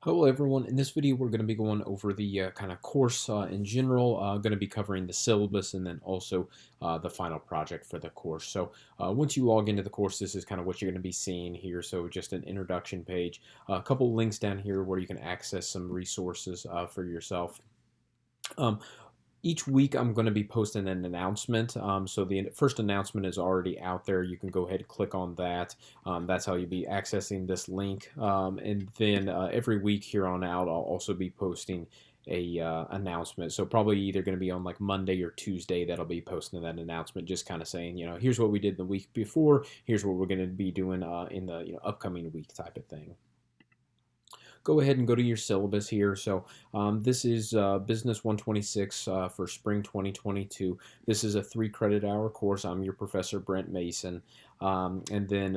Hello everyone, in this video we're going to be going over the kind of course in general, going to be covering the syllabus and then also the final project for the course. So once you log into the course, this is kind of what you're going to be seeing here. So just an introduction page, a couple links down here where you can access some resources for yourself. Um, each week I'm going to be posting an announcement. So the first announcement is already out there. You can go ahead and click on that. That's how you'll be accessing this link. And then every week here on out, I'll also be posting a announcement. So probably either going to be on like Monday or Tuesday that'll be posting that announcement, just kind of saying, here's what we did the week before. Here's what we're going to be doing in the upcoming week type of thing. Go ahead and go to your syllabus here. So this is Business 126 for Spring 2022. This is a 3 credit hour course. I'm your professor, Brent Mason. And then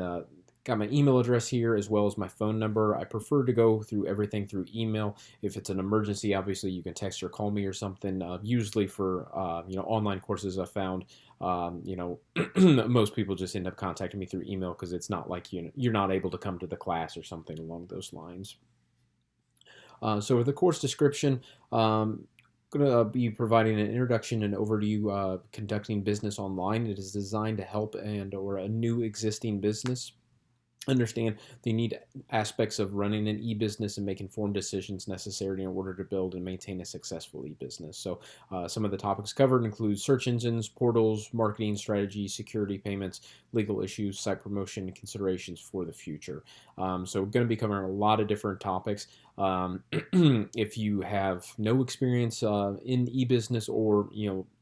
got my email address here as well as my phone number. I prefer to go through everything through email. If it's an emergency, obviously you can text or call me or something. Usually for online courses, I found most people just end up contacting me through email because it's not like you're not able to come to the class or something along those lines. So with the course description, going to be providing an introduction and overview conducting business online. It is designed to help and or a new existing business understand the unique aspects of running an e-business and make informed decisions necessary in order to build and maintain a successful e-business. So some of the topics covered include search engines, portals, marketing strategies, security payments, legal issues, site promotion, and considerations for the future. So we're going to be covering a lot of different topics. If you have no experience in e-business or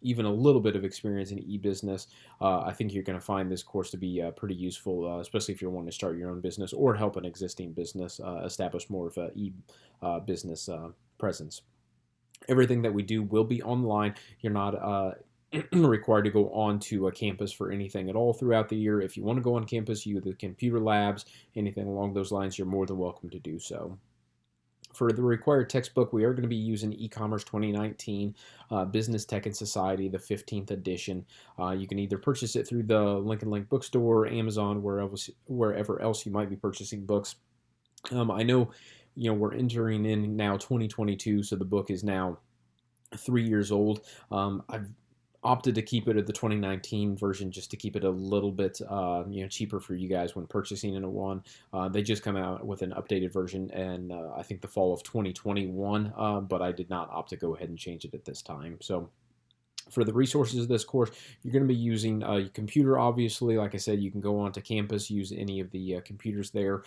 even a little bit of experience in e-business, I think you're going to find this course to be pretty useful, especially if you're wanting to start your own business or help an existing business establish more of a e-business presence. Everything that we do will be online. You're not required to go on to a campus for anything at all throughout the year. If you want to go on campus, the computer labs, anything along those lines, you're more than welcome to do so. For the required textbook, we are going to be using E-Commerce 2019 Business Tech and Society, the 15th edition. You can either purchase it through the Lincoln Link Bookstore, Amazon, wherever else you might be purchasing books. I know, we're entering in now 2022, so the book is now 3 years old. I've opted to keep it at the 2019 version just to keep it a little bit cheaper for you guys when purchasing in a one. They just come out with an updated version and I think the fall of 2021, but I did not opt to go ahead and change it at this time. So for the resources of this course, you're going to be using your computer, obviously. Like I said, you can go onto campus, use any of the computers there.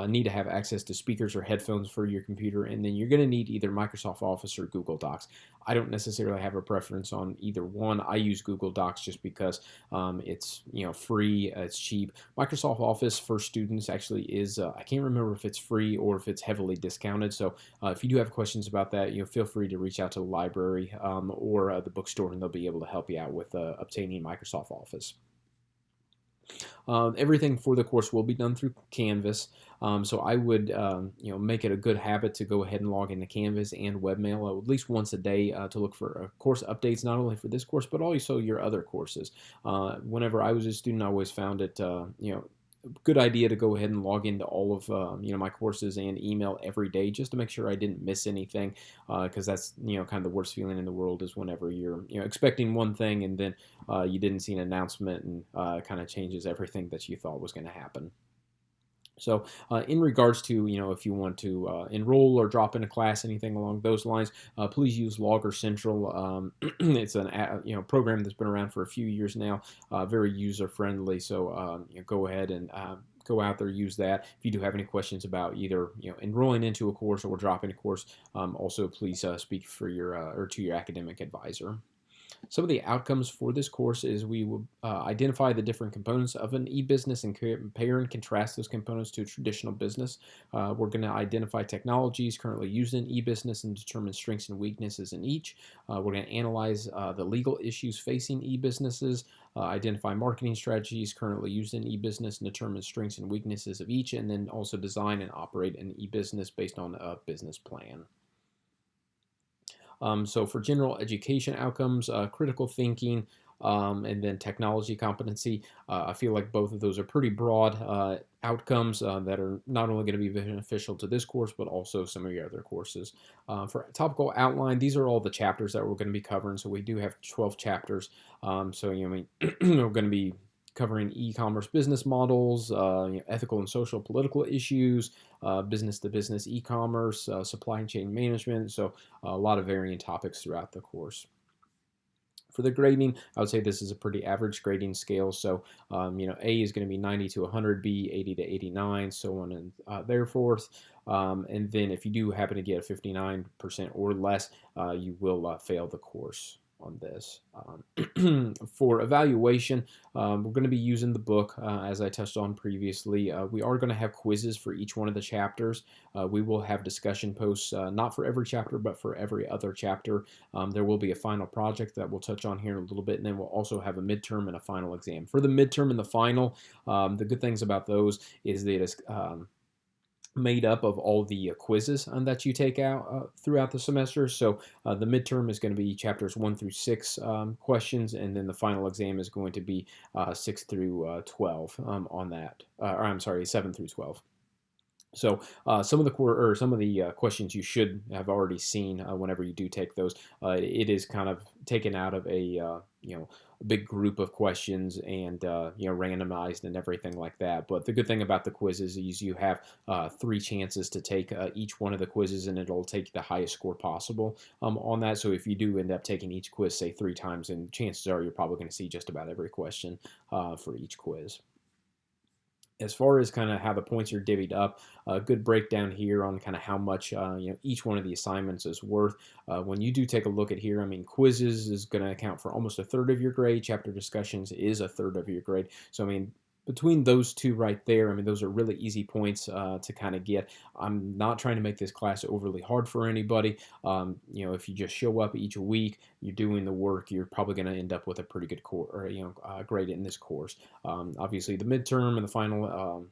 Need to have access to speakers or headphones for your computer, and then you're going to need either Microsoft Office or Google Docs. I don't necessarily have a preference on either one. I use Google Docs just because it's free, it's cheap. Microsoft Office for students actually is I can't remember if it's free or if it's heavily discounted. So if you do have questions about that, feel free to reach out to the library or the bookstore, and they'll be able to help you out with obtaining Microsoft Office. Everything for the course will be done through Canvas. So I would, make it a good habit to go ahead and log into Canvas and Webmail at least once a day to look for course updates, not only for this course, but also your other courses. Whenever I was a student, I always found it, good idea to go ahead and log into all of my courses and email every day just to make sure I didn't miss anything, because that's kind of the worst feeling in the world is whenever you're expecting one thing and then you didn't see an announcement and kind of changes everything that you thought was going to happen. So in regards to, if you want to enroll or drop in a class, anything along those lines, please use Logger Central. It's an program that's been around for a few years now, very user friendly. So go ahead and go out there, use that. If you do have any questions about either enrolling into a course or dropping a course, also please speak for your or to your academic advisor. Some of the outcomes for this course is we will identify the different components of an e-business and compare and contrast those components to a traditional business. We're going to identify technologies currently used in e-business and determine strengths and weaknesses in each. We're going to analyze the legal issues facing e-businesses, identify marketing strategies currently used in e-business and determine strengths and weaknesses of each, and then also design and operate an e-business based on a business plan. So for general education outcomes, critical thinking, and then technology competency. I feel like both of those are pretty broad outcomes that are not only going to be beneficial to this course, but also some of your other courses. For topical outline, these are all the chapters that we're going to be covering. So we do have 12 chapters. So, I mean, we're going to be covering e-commerce business models, ethical and social political issues, business-to-business e-commerce, supply chain management. So a lot of varying topics throughout the course. For the grading, I would say this is a pretty average grading scale. So, A is going to be 90 to 100, B 80 to 89, so on and there forth. And then if you do happen to get a 59% or less, you will fail the course on this. For evaluation, we're going to be using the book as I touched on previously. We are going to have quizzes for each one of the chapters. We will have discussion posts, not for every chapter, but for every other chapter. There will be a final project that we'll touch on here in a little bit, and then we'll also have a midterm and a final exam. For the midterm and the final, the good things about those is that it's made up of all the quizzes that you take out throughout the semester. So the midterm is going to be chapters 1 through 6 questions, and then the final exam is going to be 6 through 12 on that. Or I'm sorry, 7 through 12. So some of the questions you should have already seen whenever you do take those. It is kind of taken out of a a big group of questions and randomized and everything like that. But the good thing about the quizzes is you have 3 chances to take each one of the quizzes, and it'll take the highest score possible on that. So if you do end up taking each quiz, say 3 times, and chances are you're probably going to see just about every question for each quiz. As far as kind of how the points are divvied up, a good breakdown here on kind of how much each one of the assignments is worth. When you do take a look at here, I mean, quizzes is going to account for almost a third of your grade. Chapter discussions is a third of your grade. So, I mean, between those two right there, I mean, those are really easy points to kind of get. I'm not trying to make this class overly hard for anybody. If you just show up each week, you're doing the work, you're probably going to end up with a pretty good grade in this course. Obviously, the midterm and the final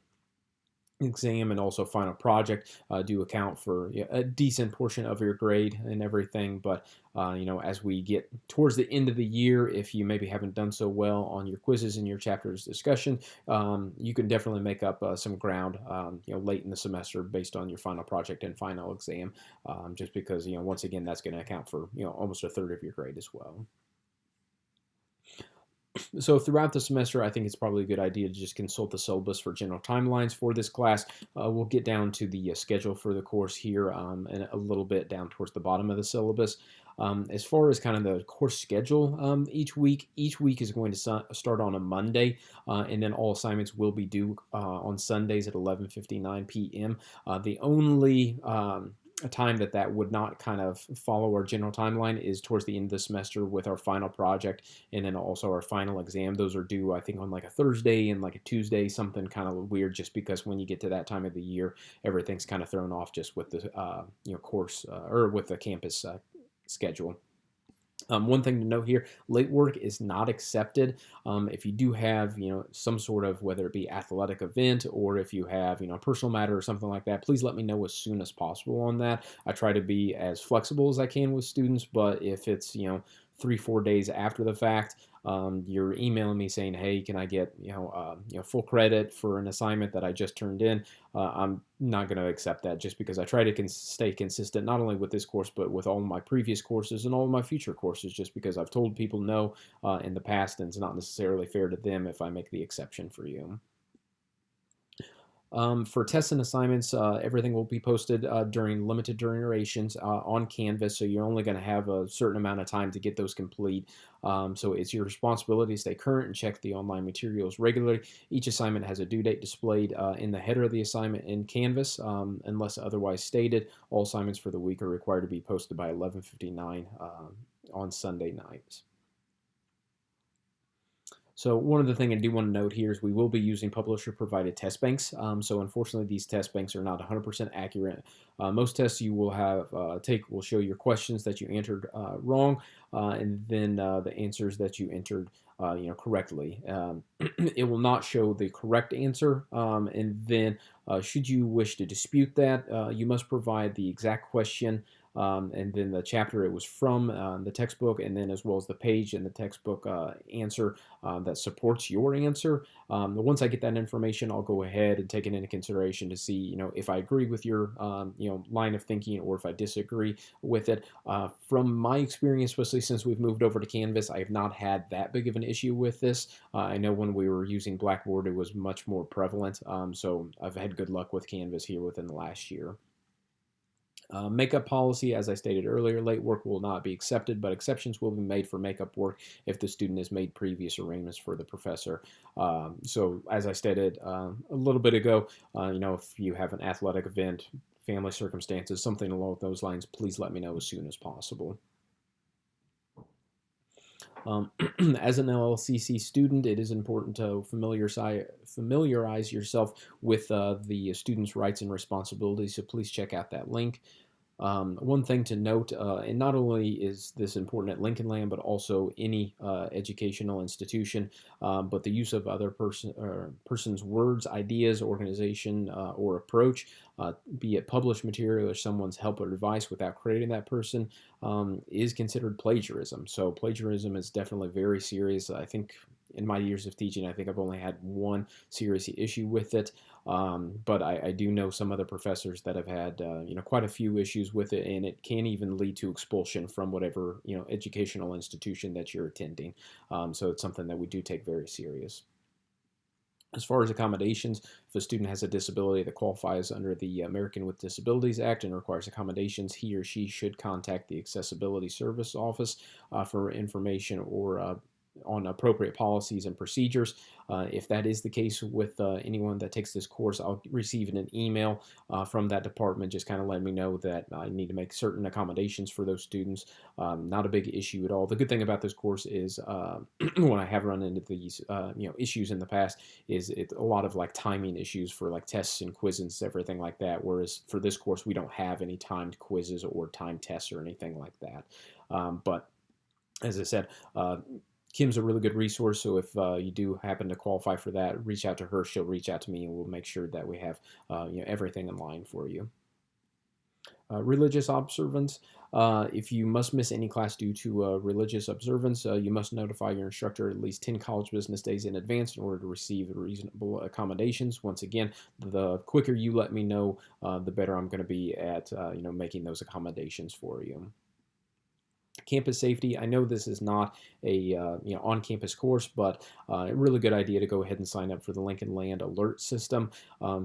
exam and also final project do account for a decent portion of your grade and everything, but as we get towards the end of the year, if you maybe haven't done so well on your quizzes and your chapters discussion, you can definitely make up some ground late in the semester based on your final project and final exam, just because once again that's going to account for almost a third of your grade as well. So throughout the semester, I think it's probably a good idea to just consult the syllabus for general timelines for this class. We'll get down to the schedule for the course here and a little bit down towards the bottom of the syllabus. As far as kind of the course schedule each week is going to start on a Monday, and then all assignments will be due on Sundays at 11:59 p.m. The only a time that would not kind of follow our general timeline is towards the end of the semester with our final project and then also our final exam. Those are due, I think, on like a Thursday and like a Tuesday, something kind of weird, just because when you get to that time of the year, everything's kind of thrown off just with the course or with the campus schedule. One thing to note here, late work is not accepted. If you do have, some sort of, whether it be athletic event or if you have, a personal matter or something like that, please let me know as soon as possible on that. I try to be as flexible as I can with students, but if it's, 3-4 days after the fact, you're emailing me saying, hey, can I get full credit for an assignment that I just turned in? I'm not going to accept that, just because I try to stay consistent not only with this course but with all of my previous courses and all of my future courses, just because I've told people no in the past, and it's not necessarily fair to them if I make the exception for you. For tests and assignments, everything will be posted during limited durations on Canvas, so you're only going to have a certain amount of time to get those complete. So it's your responsibility to stay current and check the online materials regularly. Each assignment has a due date displayed in the header of the assignment in Canvas. Unless otherwise stated, all assignments for the week are required to be posted by 11:59 on Sunday nights. So one of the things I do want to note here is we will be using publisher-provided test banks. So unfortunately, these test banks are not 100% accurate. Most tests you will have will show your questions that you entered wrong, and then the answers that you entered correctly. It will not show the correct answer, and then should you wish to dispute that, you must provide the exact question and then the chapter it was from, the textbook, and then as well as the page in the textbook answer that supports your answer. Once I get that information, I'll go ahead and take it into consideration to see, if I agree with your, line of thinking or if I disagree with it. From my experience, especially since we've moved over to Canvas, I have not had that big of an issue with this. I know when we were using Blackboard, it was much more prevalent. So I've had good luck with Canvas here within the last year. Makeup policy, as I stated earlier, late work will not be accepted, but exceptions will be made for makeup work if the student has made previous arrangements for the professor. So as I stated a little bit ago, if you have an athletic event, family circumstances, something along those lines, please let me know as soon as possible. As an LLCC student, it is important to familiarize yourself with the student's rights and responsibilities, so please check out that link. One thing to note, and not only is this important at Lincoln Land, but also any educational institution, but the use of other person's words, ideas, organization, or approach, be it published material or someone's help or advice without crediting that person, is considered plagiarism. So plagiarism is definitely very serious. I think in my years of teaching, I think I've only had one serious issue with it. But I do know some other professors that have had, quite a few issues with it, and it can even lead to expulsion from whatever, educational institution that you're attending. So it's something that we do take very serious. As far as accommodations, if a student has a disability that qualifies under the American with Disabilities Act and requires accommodations, he or she should contact the Accessibility Service Office for information or on appropriate policies and procedures. If that is the case with anyone that takes this course, I'll receive an email from that department just kind of letting me know that I need to make certain accommodations for those students. Not a big issue at all. The good thing about this course is when I have run into these issues in the past, is it's a lot of like timing issues for like tests and quizzes, everything like that. Whereas for this course, we don't have any timed quizzes or timed tests or anything like that. But as I said, Kim's a really good resource, so if you do happen to qualify for that, reach out to her. She'll reach out to me, and we'll make sure that we have everything in line for you. Religious observance. If you must miss any class due to religious observance, you must notify your instructor at least 10 college business days in advance in order to receive reasonable accommodations. Once again, the quicker you let me know, the better I'm going to be at making those accommodations for you. Campus safety. I know this is not a on-campus course, but a really good idea to go ahead and sign up for the Lincoln Land Alert System.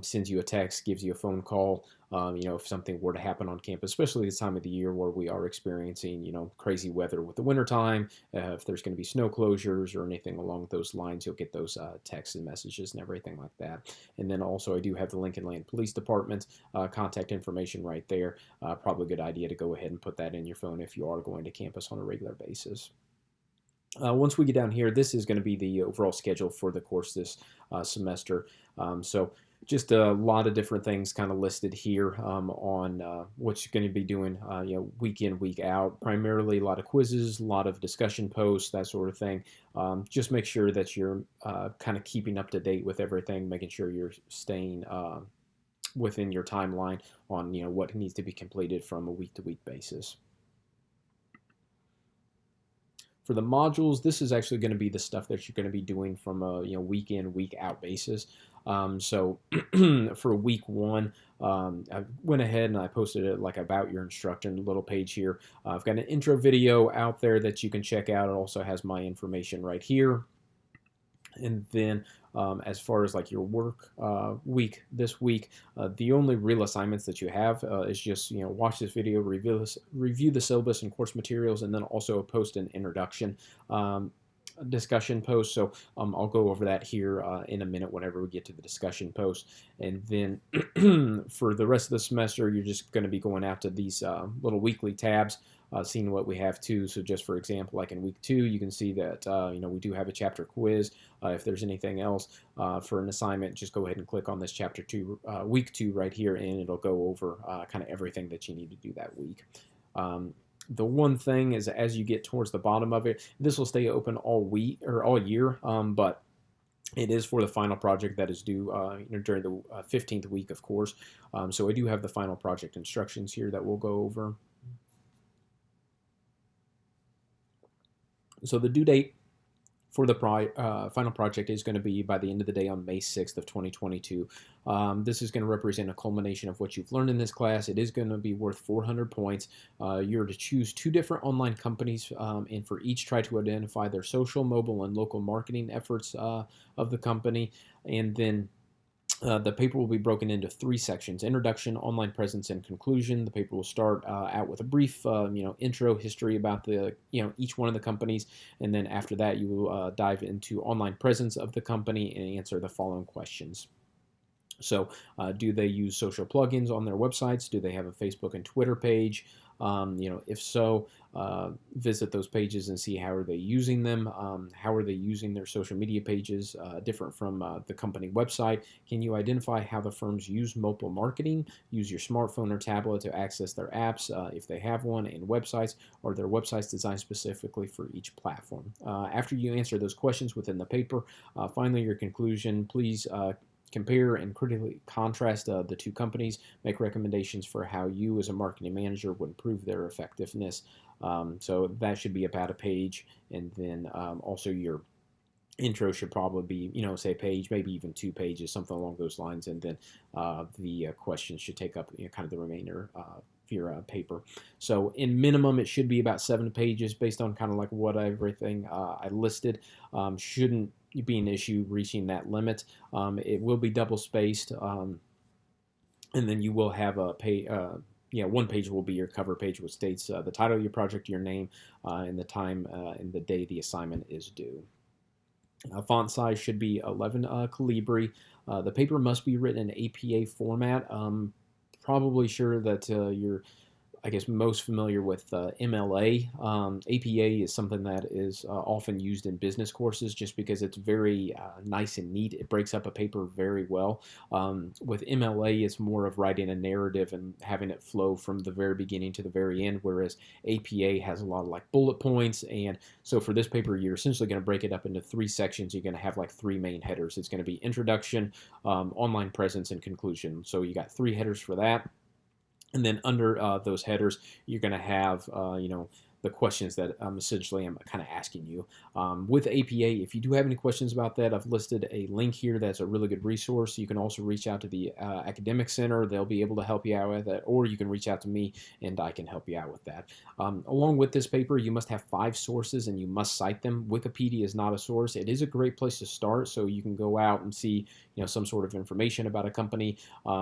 Sends you a text, gives you a phone call. If something were to happen on campus, especially this time of the year where we are experiencing, crazy weather with the wintertime, if there's going to be snow closures or anything along those lines, you'll get those texts and messages and everything like that. And then also I do have the Lincoln Land Police Department contact information right there. Probably a good idea to go ahead and put that in your phone if you are going to campus on a regular basis. Once we get down here, this is going to be the overall schedule for the course this semester. So just a lot of different things kind of listed here on what you're going to be doing, week in, week out. Primarily a lot of quizzes, a lot of discussion posts, that sort of thing. Just make sure that you're kind of keeping up to date with everything, making sure you're staying within your timeline on what needs to be completed from a week-to-week basis. For the modules, this is actually going to be the stuff that you're going to be doing from a week in, week out basis. So for week one, I went ahead and I posted it like about your instructor little page here. I've got an intro video out there that you can check out. It also has my information right here. And then as far as like your work week this week, the only real assignments that you have is just watch this video, review the syllabus and course materials, and then also post an introduction discussion post. So I'll go over that here in a minute whenever we get to the discussion post. And then for the rest of the semester, you're just going to be going out to these little weekly tabs, seeing what we have too. So just for example, like in week 2, you can see that we do have a chapter quiz. If there's anything else for an assignment, just go ahead and click on this chapter 2, week 2 right here, and it'll go over kind of everything that you need to do that week. The one thing is, as you get towards the bottom of it, this will stay open all week or all year, but it is for the final project that is due during the 15th week, of course. So I do have the final project instructions here that we'll go over. So the due date for the final project is going to be by the end of the day on May 6th of 2022. This is going to represent a culmination of what you've learned in this class. It is going to be worth 400 points. You're to choose 2 different online companies, and for each try to identify their social, mobile, and local marketing efforts of the company. And then the paper will be broken into 3 sections: introduction, online presence, and conclusion. The paper will start out with a brief, intro history about each one of the companies, and then after that, you will dive into online presence of the company and answer the following questions. So, do they use social plugins on their websites? Do they have a Facebook and Twitter page? If so, visit those pages and see how are they using them. How are they using their social media pages different from the company website? Can you identify how the firms use mobile marketing? Use your smartphone or tablet to access their apps if they have one, and websites. Are their websites designed specifically for each platform? After you answer those questions within the paper, finally your conclusion. Please compare and critically contrast the 2 companies, make recommendations for how you as a marketing manager would improve their effectiveness. So that should be about a page, and then also your intro should probably be, say a page, maybe even 2 pages, something along those lines, and then the questions should take up kind of the remainder of your paper. So in minimum, it should be about 7 pages based on kind of like what everything I listed. Shouldn't be an issue reaching that limit. It will be double spaced, and then you will have a one page will be your cover page, which states the title of your project, your name, and the time and the day the assignment is due. Font size should be 11 Calibri. The paper must be written in APA format. Probably sure that you're, I guess, most familiar with MLA. APA is something that is often used in business courses just because it's very nice and neat. It breaks up a paper very well. With MLA, it's more of writing a narrative and having it flow from the very beginning to the very end, whereas APA has a lot of like bullet points. And so for this paper, you're essentially going to break it up into 3 sections. You're going to have like 3 main headers. It's going to be introduction, online presence, and conclusion. So you got 3 headers for that. And then under those headers, you're going to have, the questions that essentially I'm kind of asking you. With APA, if you do have any questions about that, I've listed a link here that's a really good resource. You can also reach out to the Academic Center. They'll be able to help you out with that, or you can reach out to me and I can help you out with that. Along with this paper, you must have 5 sources and you must cite them. Wikipedia is not a source. It is a great place to start, so you can go out and see some sort of information about a company.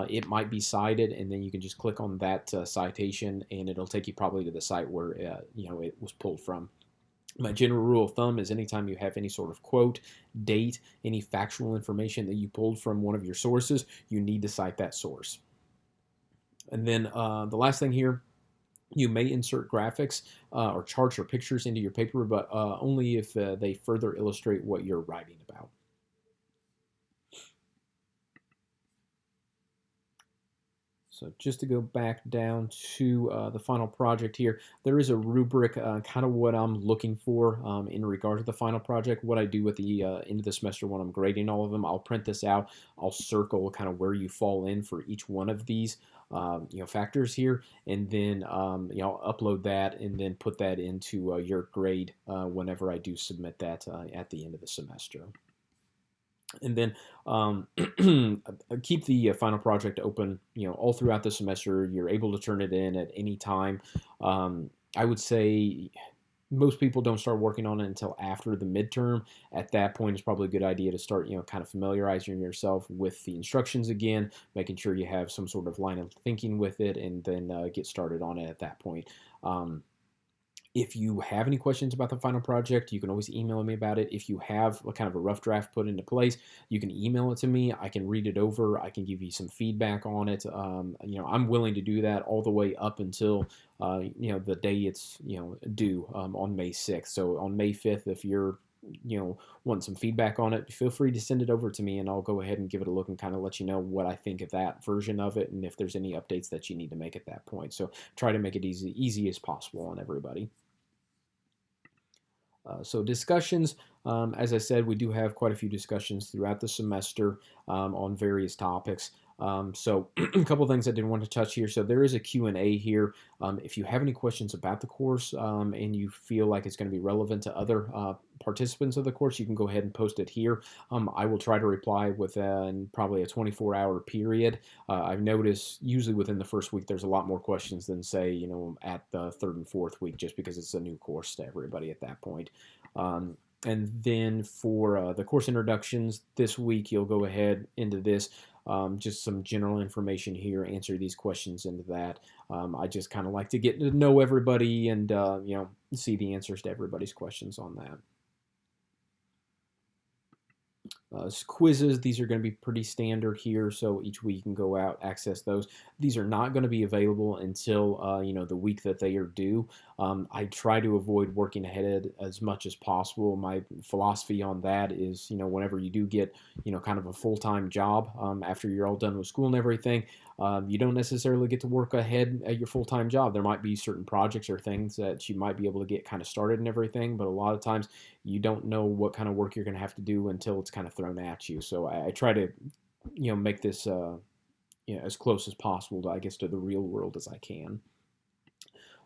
It might be cited, and then you can just click on that citation, and it'll take you probably to the site where it was pulled from. My general rule of thumb is anytime you have any sort of quote, date, any factual information that you pulled from one of your sources, you need to cite that source. And then the last thing here, you may insert graphics or charts or pictures into your paper, but only if they further illustrate what you're writing about. So just to go back down to the final project here, there is a rubric, kind of what I'm looking for in regard to the final project. What I do at the end of the semester when I'm grading all of them, I'll print this out. I'll circle kind of where you fall in for each one of these factors here, and then I'll upload that and then put that into your grade whenever I do submit that at the end of the semester. And then keep the final project open, all throughout the semester. You're able to turn it in at any time. I would say most people don't start working on it until after the midterm. At that point, it's probably a good idea to start, kind of familiarizing yourself with the instructions again, making sure you have some sort of line of thinking with it, and then get started on it at that point. If you have any questions about the final project, you can always email me about it. If you have a kind of a rough draft put into place, you can email it to me. I can read it over. I can give you some feedback on it. I'm willing to do that all the way up until the day it's due on May 6th. So on May 5th, if you're want some feedback on it, feel free to send it over to me, and I'll go ahead and give it a look and kind of let you know what I think of that version of it, and if there's any updates that you need to make at that point. So try to make it easy as possible on everybody. So discussions, as I said, we do have quite a few discussions throughout the semester on various topics. So a couple things I did want to touch here. So there is a Q&A here. If you have any questions about the course and you feel like it's going to be relevant to other participants of the course, you can go ahead and post it here. I will try to reply within probably a 24-hour period. I've noticed usually within the first week there's a lot more questions than, say, at the third and fourth week, just because it's a new course to everybody at that point. And then for the course introductions this week, you'll go ahead into this. Just some general information here, answer these questions into that. I just kind of like to get to know everybody and, see the answers to everybody's questions on that. Quizzes, these are going to be pretty standard here, so each week you can go out, access those. These are not going to be available until the week that they are due. I try to avoid working ahead as much as possible. My philosophy on that is, whenever you do get, kind of a full-time job after you're all done with school and everything, you don't necessarily get to work ahead at your full-time job. There might be certain projects or things that you might be able to get kind of started and everything, but a lot of times you don't know what kind of work you're going to have to do until it's kind of thrown at you. So I try to, make this, as close as possible, to, I guess, to the real world as I can.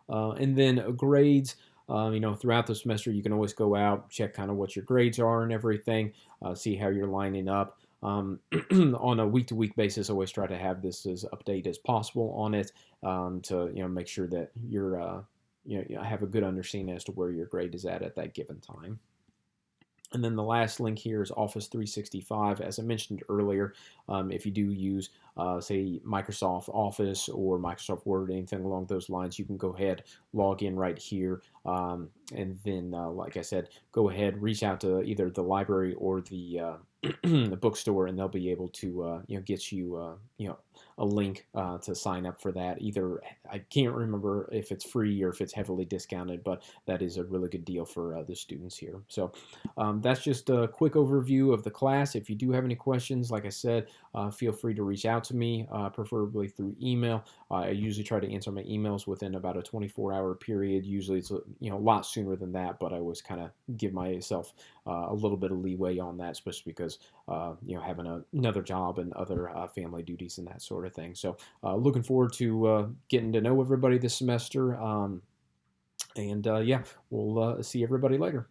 And then grades. Throughout the semester, you can always go out, check kind of what your grades are and everything, see how you're lining up. On a week-to-week basis, always try to have this as update as possible on it to make sure that you're have a good understanding as to where your grade is at that given time. And then the last link here is Office 365. As I mentioned earlier, if you do use, say, Microsoft Office or Microsoft Word, anything along those lines, you can go ahead, log in right here, and then, like I said, go ahead, reach out to either the library or the the bookstore, and they'll be able to get you a link to sign up for that. Either, I can't remember if it's free or if it's heavily discounted, but that is a really good deal for the students here. So that's just a quick overview of the class. If you do have any questions, like I said, feel free to reach out to me, preferably through email. I usually try to answer my emails within about a 24-hour period. Usually it's a lot sooner than that, but I always kind of give myself a little bit of leeway on that, especially because having another job and other family duties and that sort of thing. So looking forward to getting to know everybody this semester. And yeah, we'll see everybody later.